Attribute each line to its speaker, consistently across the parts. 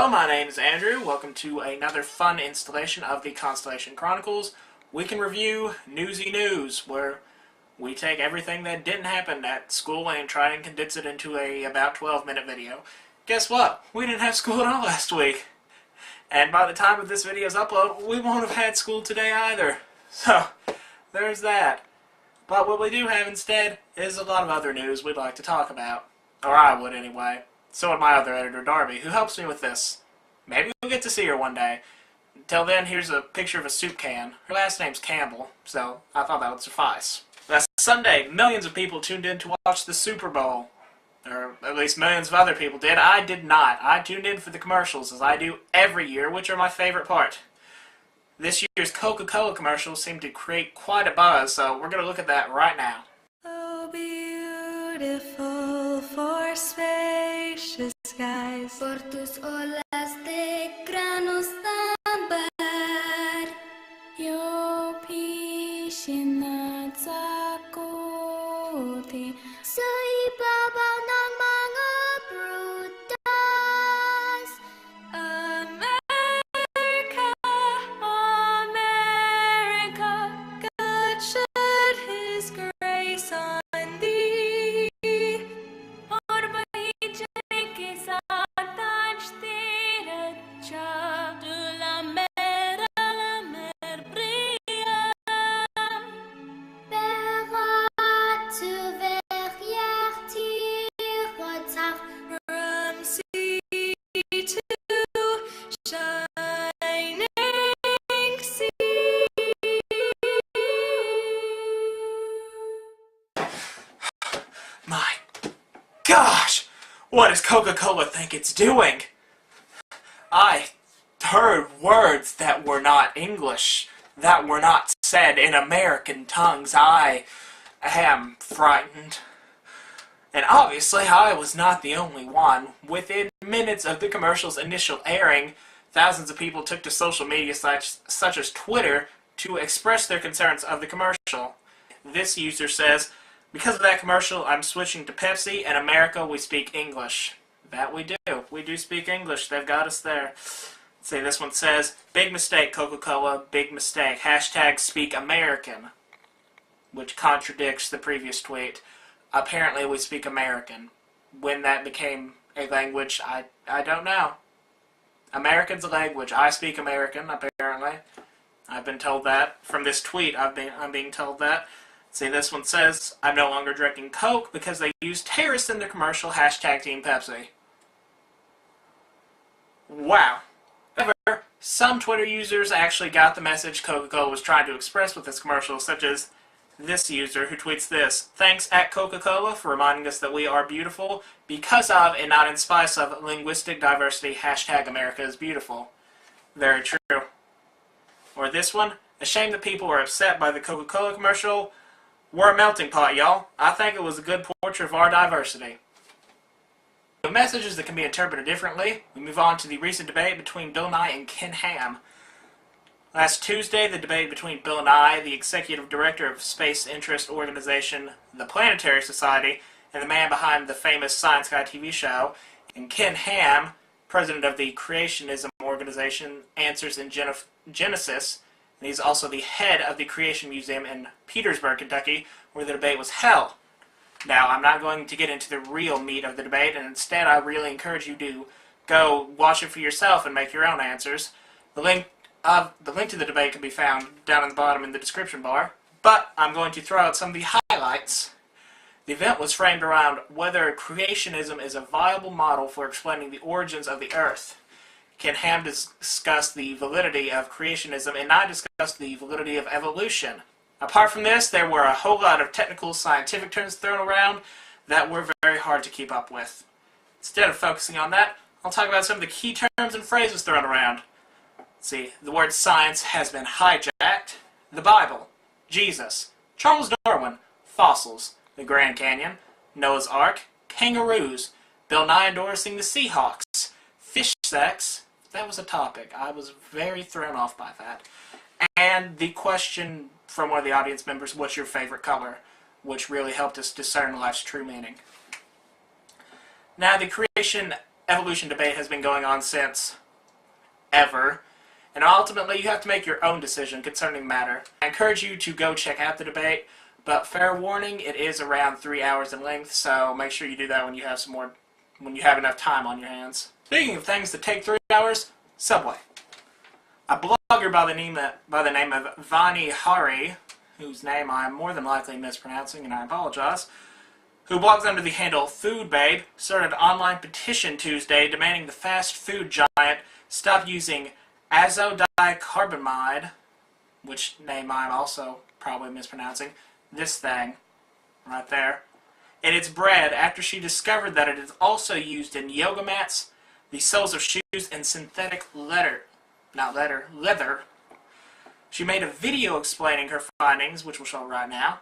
Speaker 1: Hello, my name is Andrew. Welcome to another fun installation of the Constellation Chronicles. We can review Newsy News, where we take everything that didn't happen at school and try and condense it into a about 12-minute video. Guess what? We didn't have school at all last week. And by the time of this video's upload, we won't have had school today either. So, there's that. But what we do have instead is a lot of other news we'd like to talk about. Or I would anyway. So would my other editor, Darby, who helps me with this. Maybe we'll get to see her one day. Until then, here's a picture of a soup can. Her last name's Campbell, so I thought that would suffice. Last Sunday, millions of people tuned in to watch the Super Bowl. Or at least millions of other people did. I did not. I tuned in for the commercials, as I do every year, which are my favorite part. This year's Coca-Cola commercials seem to create quite a buzz, so we're going to look at that right now.
Speaker 2: Oh, beautiful for spacious skies, por tus olas de granos ámbar, yo piscina sakuti sa ibabaw ng mga prutas. America, America, God shed His grace on thee. Por bahijay ke saath aaj tera chak la mer brilla. Berat tu verrière tirotard from sea to shining sea.
Speaker 1: My gosh! What does Coca-Cola think it's doing? I heard words that were not English, that were not said in American tongues. I am frightened. And obviously I was not the only one. Within minutes of the commercial's initial airing, thousands of people took to social media such as Twitter to express their concerns of the commercial. This user says, "Because of that commercial, I'm switching to Pepsi. In America, we speak English." That we do. We do speak English. They've got us there. See, this one says, "Big mistake, Coca-Cola. Big mistake. Hashtag speak American." Which contradicts the previous tweet. Apparently, we speak American. When that became a language, I don't know. American's a language. I speak American, apparently. I've been told that. From this tweet, I'm being told that. See, this one says, "I'm no longer drinking Coke because they used terrorists in their commercial. Hashtag Team Pepsi." Wow. However, some Twitter users actually got the message Coca-Cola was trying to express with this commercial, such as this user who tweets this: "Thanks at Coca-Cola for reminding us that we are beautiful because of and not in spite of linguistic diversity. Hashtag America is beautiful." Very true. Or this one: "A shame that people were upset by the Coca-Cola commercial. We're a melting pot, y'all. I think it was a good portrait of our diversity." The messages that can be interpreted differently. We move on to the recent debate between Bill Nye and Ken Ham. Last Tuesday, the debate between Bill Nye, the executive director of space interest organization The Planetary Society, and the man behind the famous Science Guy TV show, and Ken Ham, president of the creationism organization Answers in Genesis, and he's also the head of the Creation Museum in Petersburg, Kentucky, where the debate was held. Now, I'm not going to get into the real meat of the debate, and instead I really encourage you to go watch it for yourself and make your own answers. The link to the debate can be found down in the bottom in the description bar, but I'm going to throw out some of the highlights. The event was framed around whether creationism is a viable model for explaining the origins of the Earth. Ken Ham discussed the validity of creationism, and I discussed the validity of evolution. Apart from this, there were a whole lot of technical scientific terms thrown around that were very hard to keep up with. Instead of focusing on that, I'll talk about some of the key terms and phrases thrown around. Let's see, the word science has been hijacked, the Bible, Jesus, Charles Darwin, fossils, the Grand Canyon, Noah's Ark, kangaroos, Bill Nye endorsing the Seahawks, fish sex. That was a topic. I was very thrown off by that. And the question from one of the audience members, what's your favorite color? Which really helped us discern life's true meaning. Now, the creation evolution debate has been going on since ever, and ultimately you have to make your own decision concerning the matter. I encourage you to go check out the debate, but fair warning, it is around 3 hours in length, so make sure you do that when you have enough time on your hands. Speaking of things that take 3 hours, Subway. A blogger by the name of Vani Hari, whose name I am more than likely mispronouncing, and I apologize, who blogs under the handle Food Babe, started an online petition Tuesday demanding the fast food giant stop using azodicarbamide, which name I'm also probably mispronouncing, this thing right there, in its bread after she discovered that it is also used in yoga mats, the soles of shoes, and synthetic leather. She made a video explaining her findings, which we'll show right now.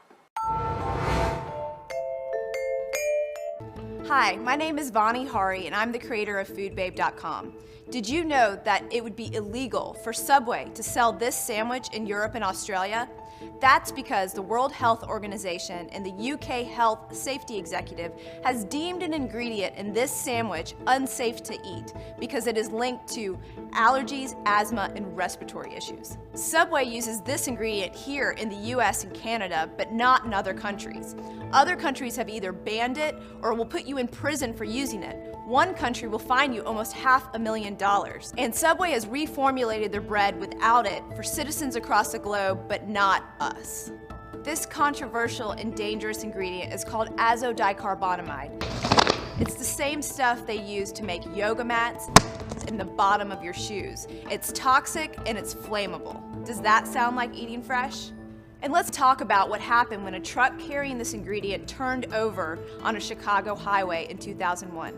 Speaker 3: Hi, my name is Vani Hari, and I'm the creator of FoodBabe.com. Did you know that it would be illegal for Subway to sell this sandwich in Europe and Australia? That's because the World Health Organization and the UK Health Safety Executive has deemed an ingredient in this sandwich unsafe to eat because it is linked to allergies, asthma, and respiratory issues. Subway uses this ingredient here in the US and Canada, but not in other countries. Other countries have either banned it or will put you in prison for using it. One country will fine you almost $500,000. And Subway has reformulated their bread without it for citizens across the globe, but not us. This controversial and dangerous ingredient is called azodicarbonamide. It's the same stuff they use to make yoga mats in the bottom of your shoes. It's toxic and it's flammable. Does that sound like eating fresh? And let's talk about what happened when a truck carrying this ingredient turned over on a Chicago highway in 2001.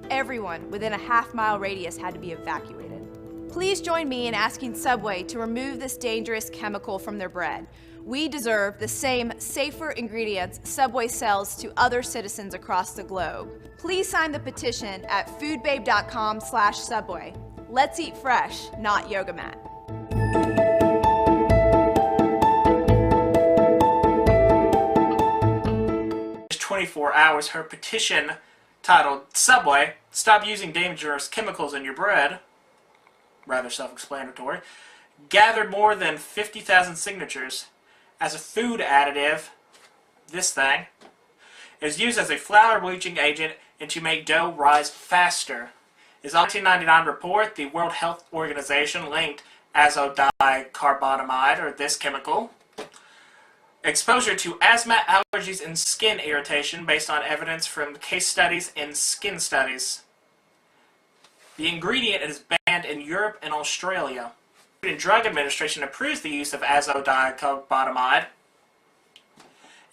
Speaker 3: Everyone within a half-mile radius had to be evacuated. Please join me in asking Subway to remove this dangerous chemical from their bread. We deserve the same safer ingredients Subway sells to other citizens across the globe. Please sign the petition at foodbabe.com/Subway. Let's eat fresh, not yoga mat.
Speaker 1: 24 hours, her petition titled Subway, Stop Using Dangerous Chemicals in Your Bread, rather self-explanatory, gathered more than 50,000 signatures. As a food additive, this thing is used as a flour bleaching agent and to make dough rise faster. In a 1999 report, the World Health Organization linked azodicarbonamide, or this chemical, exposure to asthma, allergies, and skin irritation based on evidence from case studies and skin studies. The ingredient is banned in Europe and Australia. The Food and Drug Administration approves the use of azodicarbonamide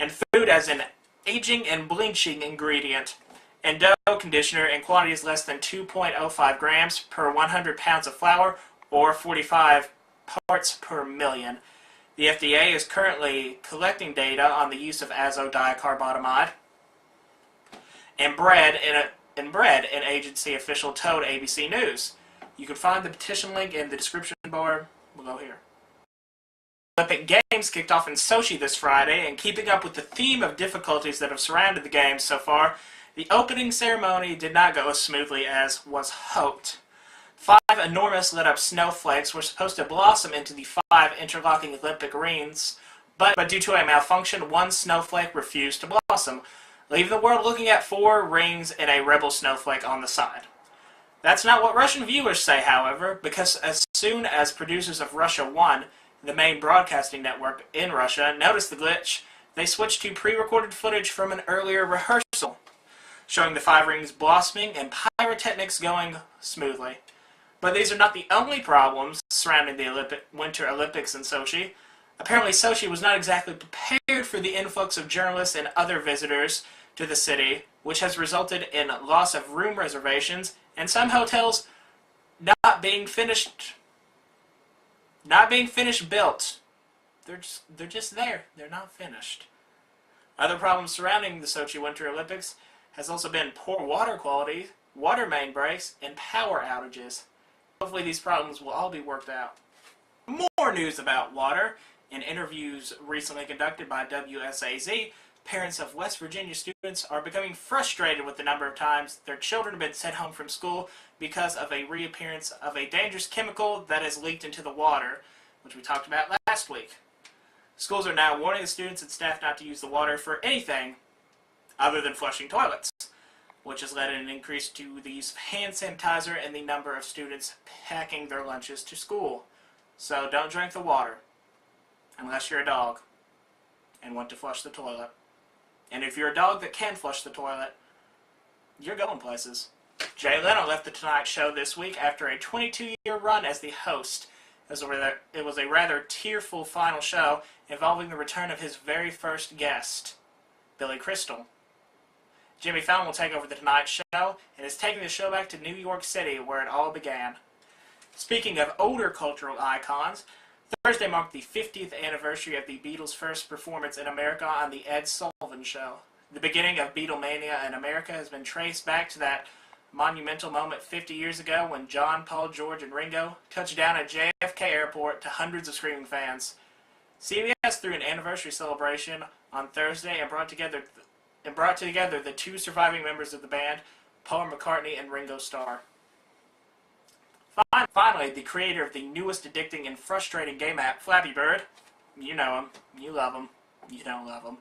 Speaker 1: and food as an aging and bleaching ingredient and dough conditioner in quantities less than 2.05 grams per 100 pounds of flour or 45 parts per million. The FDA is currently collecting data on the use of azodicarbonamide and bread, an agency official told ABC News. You can find the petition link in the description bar below here. Olympic Games kicked off in Sochi this Friday, and keeping up with the theme of difficulties that have surrounded the Games so far, the opening ceremony did not go as smoothly as was hoped. 5 enormous lit-up snowflakes were supposed to blossom into the 5 interlocking Olympic rings, but due to a malfunction, 1 snowflake refused to blossom, leaving the world looking at 4 rings and a rebel snowflake on the side. That's not what Russian viewers say, however, because as soon as producers of Russia 1, the main broadcasting network in Russia, noticed the glitch, they switched to pre-recorded footage from an earlier rehearsal, showing the 5 rings blossoming and pyrotechnics going smoothly. But these are not the only problems surrounding the Winter Olympics in Sochi. Apparently Sochi was not exactly prepared for the influx of journalists and other visitors to the city, which has resulted in loss of room reservations and some hotels not being finished built. They're just there. They're not finished. Other problems surrounding the Sochi Winter Olympics has also been poor water quality, water main breaks, and power outages. Hopefully these problems will all be worked out. More news about water. In interviews recently conducted by WSAZ, Parents of West Virginia students are becoming frustrated with the number of times their children have been sent home from school because of a reappearance of a dangerous chemical that has leaked into the water, which we talked about last week. Schools are now warning the students and staff not to use the water for anything other than flushing toilets, which has led to an increase to the use of hand sanitizer and the number of students packing their lunches to school. So don't drink the water unless you're a dog and want to flush the toilet. And if you're a dog that can flush the toilet, you're going places. Jay Leno left The Tonight Show this week after a 22-year run as the host. It was a rather tearful final show involving the return of his very first guest, Billy Crystal. Jimmy Fallon will take over The Tonight Show and is taking the show back to New York City, where it all began. Speaking of older cultural icons, Thursday marked the 50th anniversary of the Beatles' first performance in America on The Ed Sullivan Show. The beginning of Beatlemania in America has been traced back to that monumental moment 50 years ago when John, Paul, George, and Ringo touched down at JFK Airport to hundreds of screaming fans. CBS threw an anniversary celebration on Thursday and brought together the two surviving members of the band, Paul McCartney and Ringo Starr. Finally, the creator of the newest addicting and frustrating game app, Flappy Bird, you know him, you love him, you don't love him,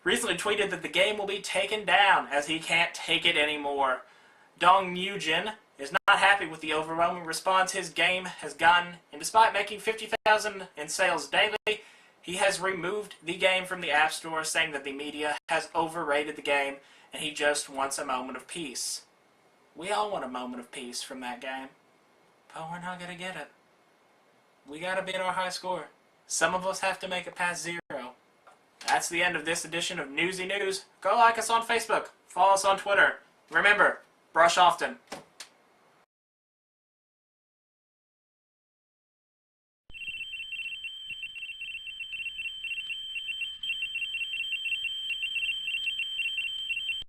Speaker 1: recently tweeted that the game will be taken down as he can't take it anymore. Dong Nugent is not happy with the overwhelming response his game has gotten, and despite making $50,000 in sales daily, he has removed the game from the App Store, saying that the media has overrated the game and he just wants a moment of peace. We all want a moment of peace from that game, but we're not going to get it. We got to beat our high score. Some of us have to make it past 0. That's the end of this edition of Newsy News. Go like us on Facebook. Follow us on Twitter. Remember, brush often.